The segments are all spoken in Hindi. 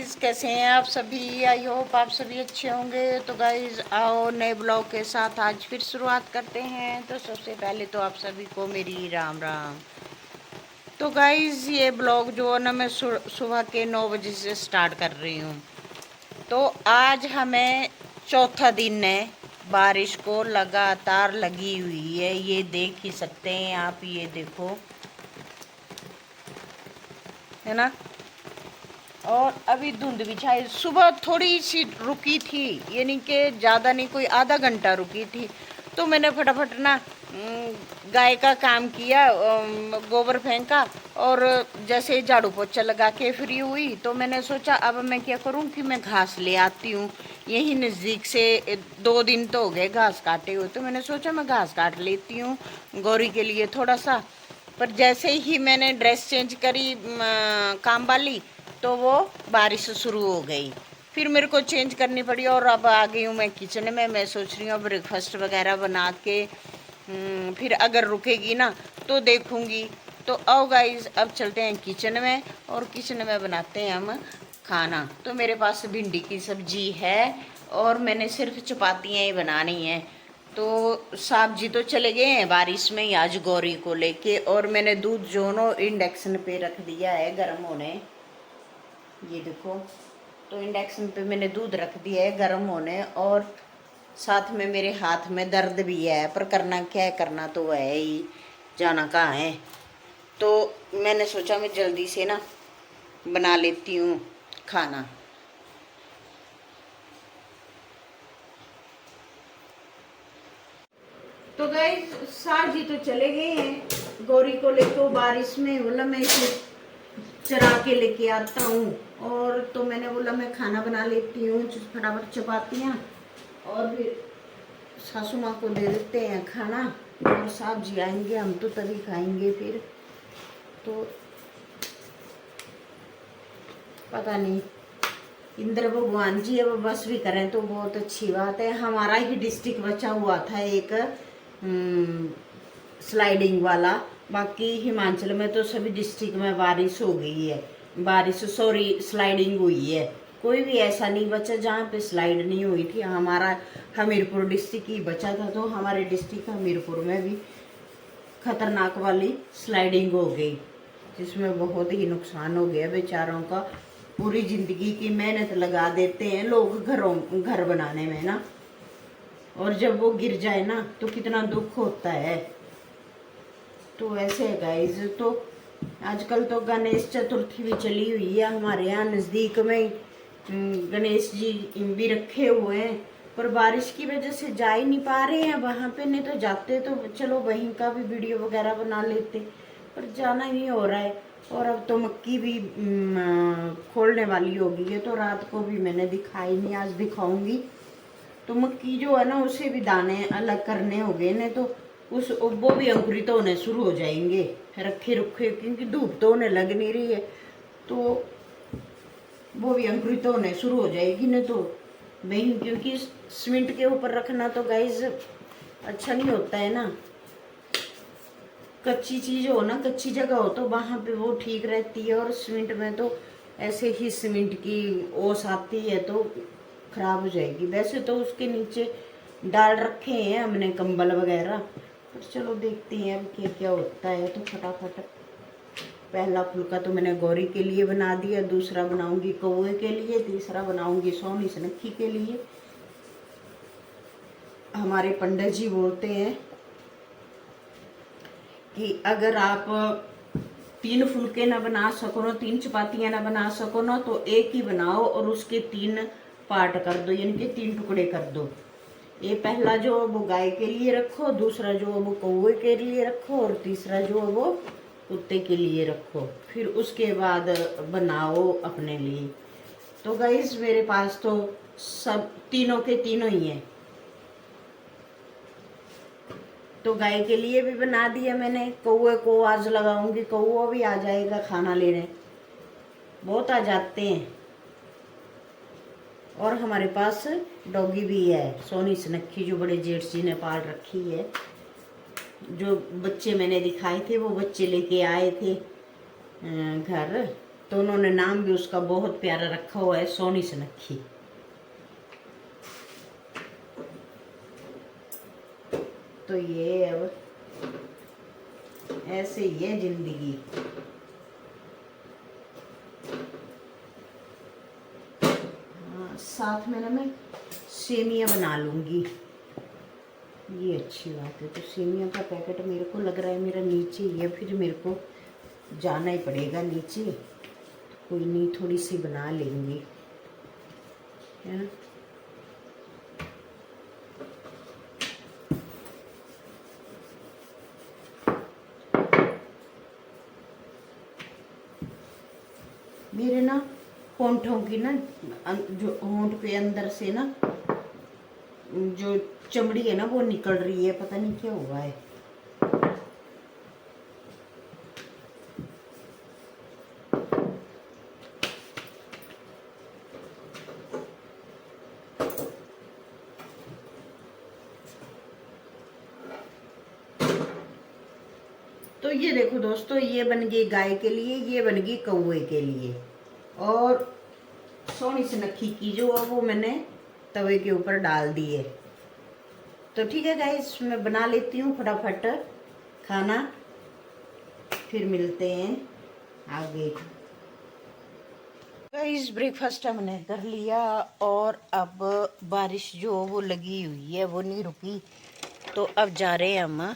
गाइस, कैसे हैं आप सभी। आई होप आप सभी अच्छे होंगे। तो गाइस आओ नए ब्लॉग के साथ आज फिर शुरुआत करते हैं। तो सबसे पहले तो आप सभी को मेरी राम राम। तो गाइस ये ब्लॉग जो है ना, मैं सुबह के 9 बजे से स्टार्ट कर रही हूँ। तो आज हमें चौथा दिन है, बारिश को लगातार लगी हुई है। ये देख ही सकते हैं आप, ये देखो, है ना। और अभी धुंध भी छाई, सुबह थोड़ी सी रुकी थी, यानी कि ज़्यादा नहीं, कोई आधा घंटा रुकी थी। तो मैंने फटाफट ना गाय का काम किया, गोबर फेंका, और जैसे झाड़ू पोछा लगा के फ्री हुई तो मैंने सोचा अब मैं क्या करूं कि मैं घास ले आती हूँ। यही नज़दीक से 2 दिन तो हो गए घास काटे हुए, तो मैंने सोचा मैं घास काट लेती हूँ गौरी के लिए थोड़ा सा। पर जैसे ही मैंने ड्रेस चेंज करी काम वाली, तो वो बारिश शुरू हो गई। फिर मेरे को चेंज करनी पड़ी और अब आ गई हूँ मैं किचन में। मैं सोच रही हूँ ब्रेकफास्ट वगैरह बना के फिर अगर रुकेगी ना तो देखूँगी। तो आओ गाइस, अब चलते हैं किचन में और किचन में बनाते हैं हम खाना। तो मेरे पास भिंडी की सब्जी है और मैंने सिर्फ चपातियाँ ही बनानी हैं। तो साहब जी तो चले गए हैं बारिश में ही आज गौरी को लेके, और मैंने दूध जो नो इंडक्शन पे रख दिया है गर्म होने। ये देखो, तो इंडक्शन पे मैंने दूध रख दिया है गर्म होने, और साथ में मेरे हाथ में दर्द भी है, पर करना क्या है, करना तो है ही, जाना कहाँ है। तो मैंने सोचा मैं जल्दी से ना बना लेती हूँ खाना। तो गाइस साहब जी तो चले गए हैं गौरी को लेकर बारिश में। बोला मैं इसे चरा के लेके आता हूँ, और तो मैंने बोला मैं खाना बना लेती हूँ फटाफट चपातियाँ, और फिर सासू माँ को दे देते हैं खाना, और साहब जी आएंगे हम तो तभी खाएंगे फिर। तो पता नहीं, इंद्र भगवान जी अब बस भी करें तो बहुत अच्छी बात है। हमारा ही डिस्ट्रिक्ट बचा हुआ था एक स्लाइडिंग वाला, बाकी हिमाचल में तो सभी डिस्ट्रिक्ट में बारिश हो गई है, बारिश सॉरी स्लाइडिंग हुई है। कोई भी ऐसा नहीं बचा जहाँ पे स्लाइड नहीं हुई थी। हमारा हमीरपुर डिस्ट्रिक्ट ही बचा था, तो हमारे डिस्ट्रिक्ट हमीरपुर में भी खतरनाक वाली स्लाइडिंग हो गई, जिसमें बहुत ही नुकसान हो गया बेचारों का। पूरी जिंदगी की मेहनत लगा देते हैं लोग घर बनाने में ना, और जब वो गिर जाए ना तो कितना दुख होता है। तो ऐसे है गाइज। तो आजकल तो गणेश चतुर्थी भी चली हुई है हमारे यहाँ नज़दीक में, गणेश जी भी रखे हुए हैं, पर बारिश की वजह से जा ही नहीं पा रहे हैं वहाँ पे। नहीं तो जाते तो चलो वहीं का भी वीडियो वगैरह बना लेते, पर जाना ही नहीं हो रहा है। और अब तो मक्की भी खोलने वाली होगी है, तो रात को भी मैंने दिखाई नहीं, आज दिखाऊंगी। तो मक्की जो है ना उसे भी दाने अलग करने हो गए ने, तो वो भी अंकुरित होने शुरू हो जाएंगे रखे रुखे, क्योंकि धूप तो होने लग नहीं रही है, तो वो भी अंकुरित होने शुरू हो जाएगी न। तो वही, क्योंकि सीमेंट के ऊपर रखना तो गाइस अच्छा नहीं होता है ना। कच्ची चीज हो ना, कच्ची जगह हो तो वहाँ पे वो ठीक रहती है, और सीमेंट में तो ऐसे ही सीमेंट की ओस आती है तो खराब हो जाएगी। वैसे तो उसके नीचे डाल रखे हैं हमने कंबल वगैरह, पर चलो देखते हैं अब क्या क्या होता है। तो फटाफट पहला फुल्का तो मैंने गौरी के लिए बना दिया, दूसरा बनाऊंगी कौवे के लिए, तीसरा बनाऊंगी सोनी सनक्खी के लिए। हमारे पंडित जी बोलते हैं कि अगर आप 3 फुलके ना बना सको ना, 3 चपातियां ना बना सको ना, तो एक ही बनाओ और उसके 3 पार्ट कर दो, यानी कि 3 टुकड़े कर दो। ये पहला जो वो गाय के लिए रखो, दूसरा जो वो कौवे के लिए रखो, और तीसरा जो वो कुत्ते के लिए रखो। फिर उसके बाद बनाओ अपने लिए। तो गाइस मेरे पास तो सब तीनों के तीनों ही हैं। तो गाय के लिए भी बना दिया मैंने, कौवे को आज लगाऊंगी, कौवा भी आ जाएगा खाना लेने, बहुत आ जाते हैं। और हमारे पास डॉगी भी है, सोनी सनक्खी, जो बड़े जेठ जी ने पाल रखी है। जो बच्चे मैंने दिखाए थे वो बच्चे लेके आए थे घर, तो उन्होंने नाम भी उसका बहुत प्यारा रखा हुआ है, सोनी सुनक्खी। तो ये अब ऐसे ही है जिंदगी। हाँ, साथ में ना मैं सेमिया बना लूंगी, ये अच्छी बात है। तो सेमिया का पैकेट मेरे को लग रहा है मेरा नीचे ही है, फिर मेरे को जाना ही पड़ेगा नीचे। कोई नहीं, थोड़ी सी बना लेंगी, है ना। मेरे ना होंठों की ना, जो होंठ पे अंदर से ना जो चमड़ी है ना वो निकल रही है, पता नहीं क्या हुआ है। तो ये देखो दोस्तों, ये बन गई गाय के लिए, ये बन गई कौवे के लिए, और सोनी सुनक्खी की जो है वो मैंने तवे के ऊपर डाल दी है। तो ठीक है गाइस, मैं बना लेती हूँ फटाफट खाना, फिर मिलते हैं आगे। गाइस ब्रेकफास्ट हमने कर लिया, और अब बारिश जो वो लगी हुई है वो नहीं रुकी, तो अब जा रहे हैं हम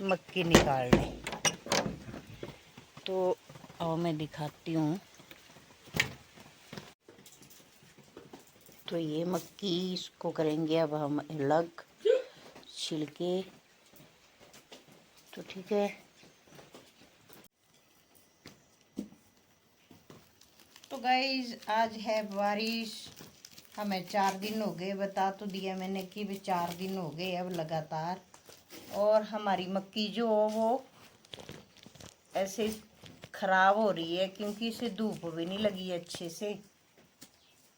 मक्की निकालने। तो अब मैं दिखाती हूँ। तो ये मक्की, इसको करेंगे अब हम अलग छिलके। तो ठीक है, तो गाइज आज है बारिश, हमें 4 दिन हो गए, बता तो दिया मैंने कि भी 4 दिन हो गए अब लगातार। और हमारी मक्की जो वो ऐसे खराब हो रही है, क्योंकि इसे धूप भी नहीं लगी अच्छे से,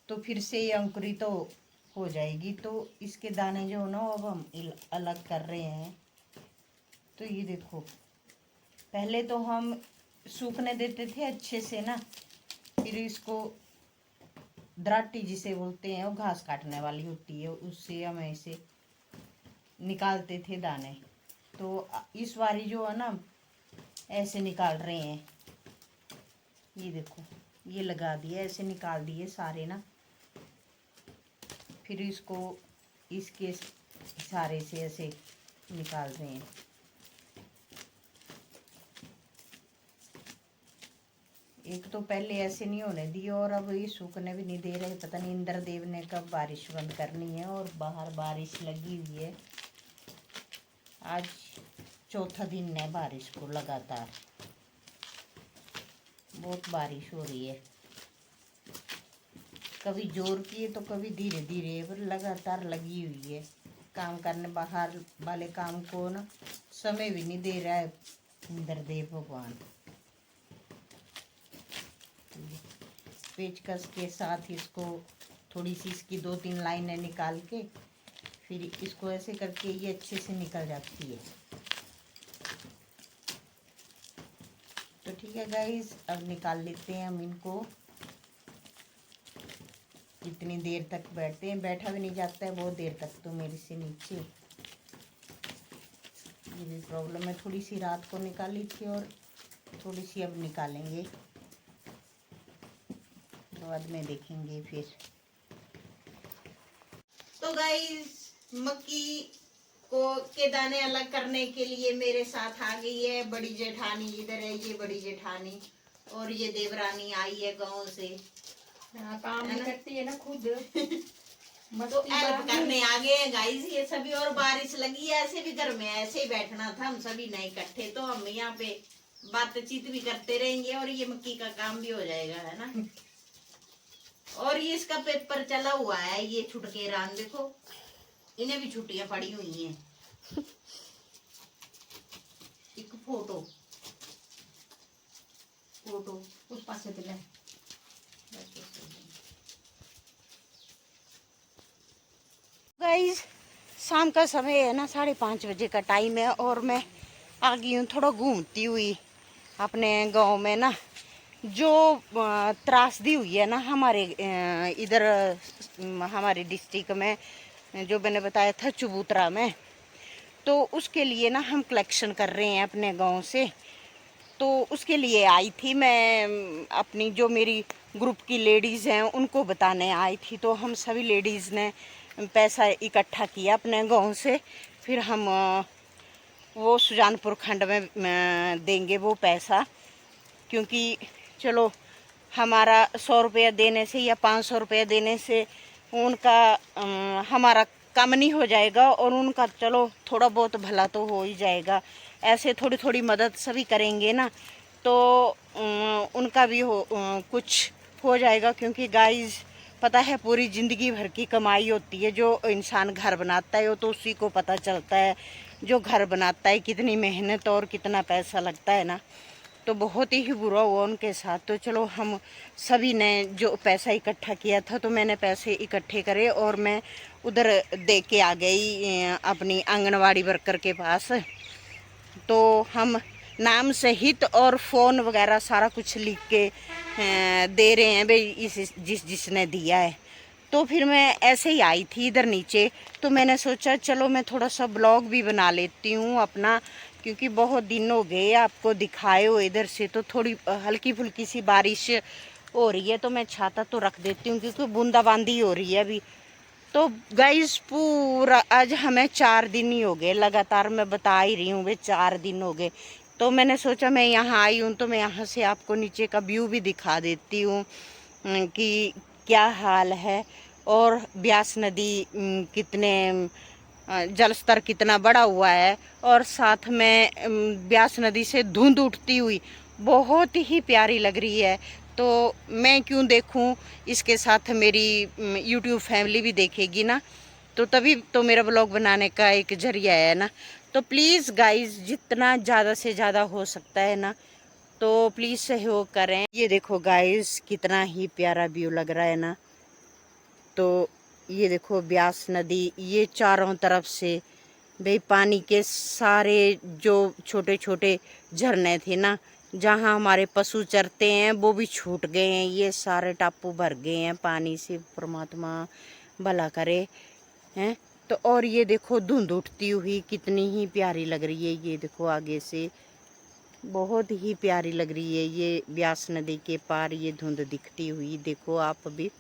तो फिर से ये अंकुरित तो हो जाएगी। तो इसके दाने जो ना अब हम अलग कर रहे हैं। तो ये देखो, पहले तो हम सूखने देते थे अच्छे से ना, फिर इसको दराटी जिसे बोलते हैं, वो घास काटने वाली होती है, उससे हम ऐसे निकालते थे दाने। तो इस बारी जो है ना ऐसे निकाल रहे हैं। ये देखो, ये लगा दिए, ऐसे निकाल दिए सारे ना, फिर इसको इसके इशारे से ऐसे निकाल रहे हैं। एक तो पहले ऐसे नहीं होने दिए, और अब ये सूखने भी नहीं दे रहे। पता नहीं इंद्र देव ने कब बारिश बंद करनी है, और बाहर बारिश लगी हुई है। आज चौथा दिन है बारिश को लगातार, बहुत बारिश हो रही है, कभी जोर की है तो कभी धीरे धीरे, पर लगातार लगी हुई है। काम करने बाहर वाले काम को ना समय भी नहीं दे रहा है इंद्रदेव भगवान। पेचकस के साथ इसको थोड़ी सी इसकी 2-3 लाइनें निकाल के, फिर इसको ऐसे करके ये अच्छे से निकल जाती है। तो ठीक है गाइस, अब निकाल लेते हैं हम इनको। इतनी देर तक बैठते हैं, बैठा भी नहीं जाता है बहुत देर तक तो मेरे से नीचे। ये भी प्रॉब्लम है, थोड़ी सी रात को निकाली थी और थोड़ी सी अब निकालेंगे, बाद में देखेंगे फिर। तो गाइस, मक्की को के दाने अलग करने के लिए मेरे साथ आ गई है बड़ी जेठानी। इधर है ये बड़ी जेठानी, और ये देवरानी आई है गांव से। काम नहीं करती है ना खुद तो हेल्प करने आ गए हैं गाइस ये सभी। और बारिश लगी है, ऐसे भी घर में ऐसे ही बैठना था, हम सभी नहीं इकट्ठे, तो हम यहाँ पे बातचीत भी करते रहेंगे और ये मक्की का काम भी हो जाएगा, है ना। और ये इसका पेपर चला हुआ है, ये छुटके रान देखो, इन्हें भी छुट्टियां पड़ी हुई हैं। एक फोटो उस पास से दिला। गाइस, शाम का समय है ना, 5:30 बजे का टाइम है, और मैं आ गई हूँ थोड़ा घूमती हुई अपने गांव में ना। जो त्रासदी हुई है ना हमारे इधर हमारे डिस्ट्रिक्ट में, जो मैंने बताया था चबूतरा में, तो उसके लिए ना हम कलेक्शन कर रहे हैं अपने गांव से। तो उसके लिए आई थी मैं, अपनी जो मेरी ग्रुप की लेडीज़ हैं उनको बताने आई थी। तो हम सभी लेडीज़ ने पैसा इकट्ठा किया अपने गांव से, फिर हम वो सुजानपुर खंड में देंगे वो पैसा। क्योंकि चलो हमारा 100 रुपया देने से या 500 रुपया देने से उनका हमारा कम नहीं हो जाएगा, और उनका चलो थोड़ा बहुत भला तो हो ही जाएगा। ऐसे थोड़ी थोड़ी मदद सभी करेंगे ना, तो उनका भी कुछ हो जाएगा। क्योंकि गाइस पता है पूरी ज़िंदगी भर की कमाई होती है। जो इंसान घर बनाता है वो तो उसी को पता चलता है, जो घर बनाता है कितनी मेहनत और कितना पैसा लगता है ना। तो बहुत ही बुरा हुआ उनके साथ। तो चलो हम सभी ने जो पैसा इकट्ठा किया था, तो मैंने पैसे इकट्ठे करे और मैं उधर दे के आ गई अपनी आंगनवाड़ी वर्कर के पास। तो हम नाम सहित और फ़ोन वगैरह सारा कुछ लिख के दे रहे हैं भाई इस जिसने दिया है। तो फिर मैं ऐसे ही आई थी इधर नीचे, तो मैंने सोचा चलो मैं थोड़ा सा ब्लॉग भी बना लेती हूँ अपना, क्योंकि बहुत दिन हो गए आपको दिखाए हो इधर से। तो थोड़ी हल्की फुल्की सी बारिश हो रही है, तो मैं छाता तो रख देती हूँ क्योंकि बूंदाबांदी हो रही है अभी। तो गाइस पूरा आज हमें 4 दिन ही हो गए लगातार, मैं बता ही रही हूँ वे 4 दिन हो गए। तो मैंने सोचा मैं यहाँ आई हूँ तो मैं यहाँ से आपको नीचे का व्यू भी दिखा देती हूँ कि क्या हाल है। और ब्यास नदी कितने जल स्तर कितना बढ़ा हुआ है, और साथ में ब्यास नदी से धुंध उठती हुई बहुत ही प्यारी लग रही है। तो मैं क्यों देखूं, इसके साथ मेरी यूट्यूब फैमिली भी देखेगी ना, तो तभी तो मेरा ब्लॉग बनाने का एक जरिया है ना। तो प्लीज़ गाइस जितना ज़्यादा से ज़्यादा हो सकता है ना, तो प्लीज़ सहयोग करें। ये देखो गाइस कितना ही प्यारा व्यू लग रहा है ना। तो ये देखो ब्यास नदी, ये चारों तरफ से भाई पानी के सारे जो छोटे छोटे झरने थे ना, जहाँ हमारे पशु चरते हैं वो भी छूट गए हैं। ये सारे टापू भर गए हैं पानी से, परमात्मा भला करे हैं। तो और ये देखो धुंध उठती हुई कितनी ही प्यारी लग रही है। ये देखो आगे से बहुत ही प्यारी लग रही है ये ब्यास नदी के पार ये धुंध दिखती हुई, देखो आप भी,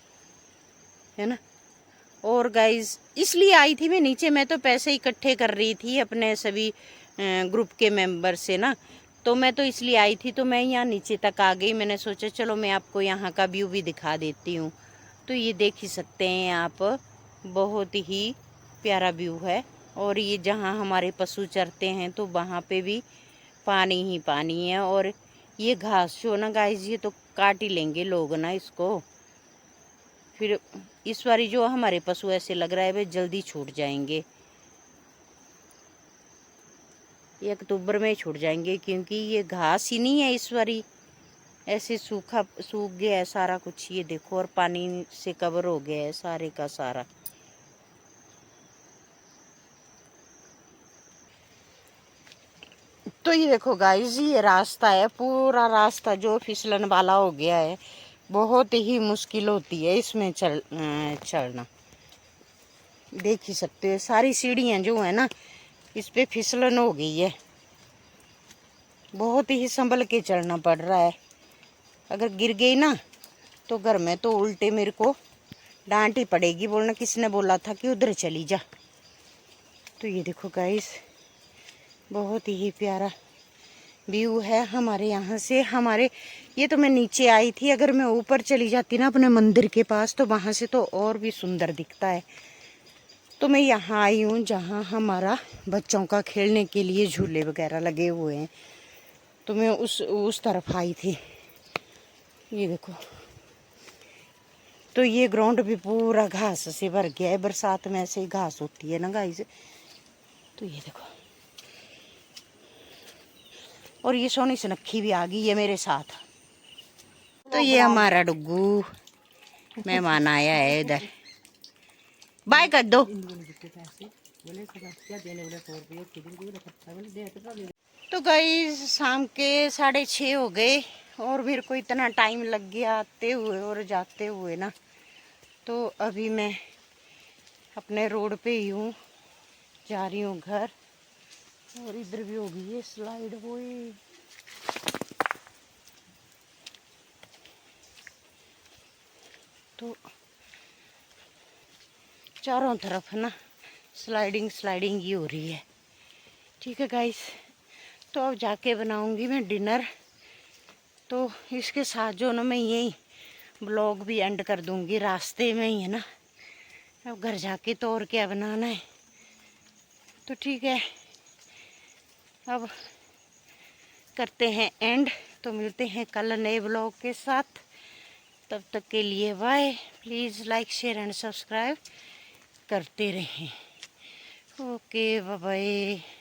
है ना। और गाइज इसलिए आई थी मैं नीचे, मैं तो पैसे इकट्ठे कर रही थी अपने सभी ग्रुप के मेंबर से ना। तो मैं तो इसलिए आई थी, तो मैं यहाँ नीचे तक आ गई। मैंने सोचा चलो मैं आपको यहाँ का व्यू भी दिखा देती हूँ। तो ये देख ही सकते हैं आप, बहुत ही प्यारा व्यू है। और ये जहाँ हमारे पशु चरते हैं तो वहाँ पे भी पानी ही पानी है। और ये घास जो ना गाइज ये तो काट ही लेंगे लोग ना इसको। फिर इस बारी जो हमारे पशु ऐसे लग रहा है वे जल्दी छूट जाएंगे, 1 अक्टूबर में छूट जाएंगे, क्योंकि ये घास ही नहीं है इस बारी, ऐसे सूख गया है सारा कुछ। ये देखो और पानी से कवर हो गया है सारे का सारा। तो ये देखो गाइस ये रास्ता है, पूरा रास्ता जो फिसलन वाला हो गया है। बहुत ही मुश्किल होती है इसमें चढ़ना। देख ही सकते हो सारी सीढ़ियाँ जो है ना इस पे फिसलन हो गई है, बहुत ही संभल के चढ़ना पड़ रहा है। अगर गिर गई ना तो घर में तो उल्टे मेरे को डांट ही पड़ेगी, बोलना किसने बोला था कि उधर चली जा। तो ये देखो गाइस बहुत ही प्यारा व्यू है हमारे यहाँ से। हमारे ये तो मैं नीचे आई थी, अगर मैं ऊपर चली जाती ना अपने मंदिर के पास तो वहाँ से तो और भी सुंदर दिखता है। तो मैं यहाँ आई हूँ जहाँ हमारा बच्चों का खेलने के लिए झूले वगैरह लगे हुए हैं, तो मैं उस तरफ आई थी। ये देखो तो ये ग्राउंड भी पूरा घास से भर गया है, बरसात में ऐसे ही घास होती है ना गाइस। तो ये देखो और ये सोनी सुनक्खी भी आ गई है मेरे साथ। तो ये हमारा डुग्गू मेहमान आया है इधर, बाय कर दो। तो गाइस शाम के 6:30 हो गए और मेरे को इतना टाइम लग गया आते हुए और जाते हुए ना, तो अभी मैं अपने रोड पे ही हूँ, जा रही हूँ घर। और इधर भी होगी ये स्लाइड, वो तो चारों तरफ ना स्लाइडिंग स्लाइडिंग ही हो रही है। ठीक है गाइस, तो अब जाके बनाऊंगी मैं डिनर। तो इसके साथ जो ना मैं यही ब्लॉग भी एंड कर दूंगी, रास्ते में ही है ना। अब घर जाके तो और क्या बनाना है। तो ठीक है, अब करते हैं एंड। तो मिलते हैं कल नए ब्लॉग के साथ। तब तक के लिए bye. Please like share and subscribe करते रहें। Okay bye bye.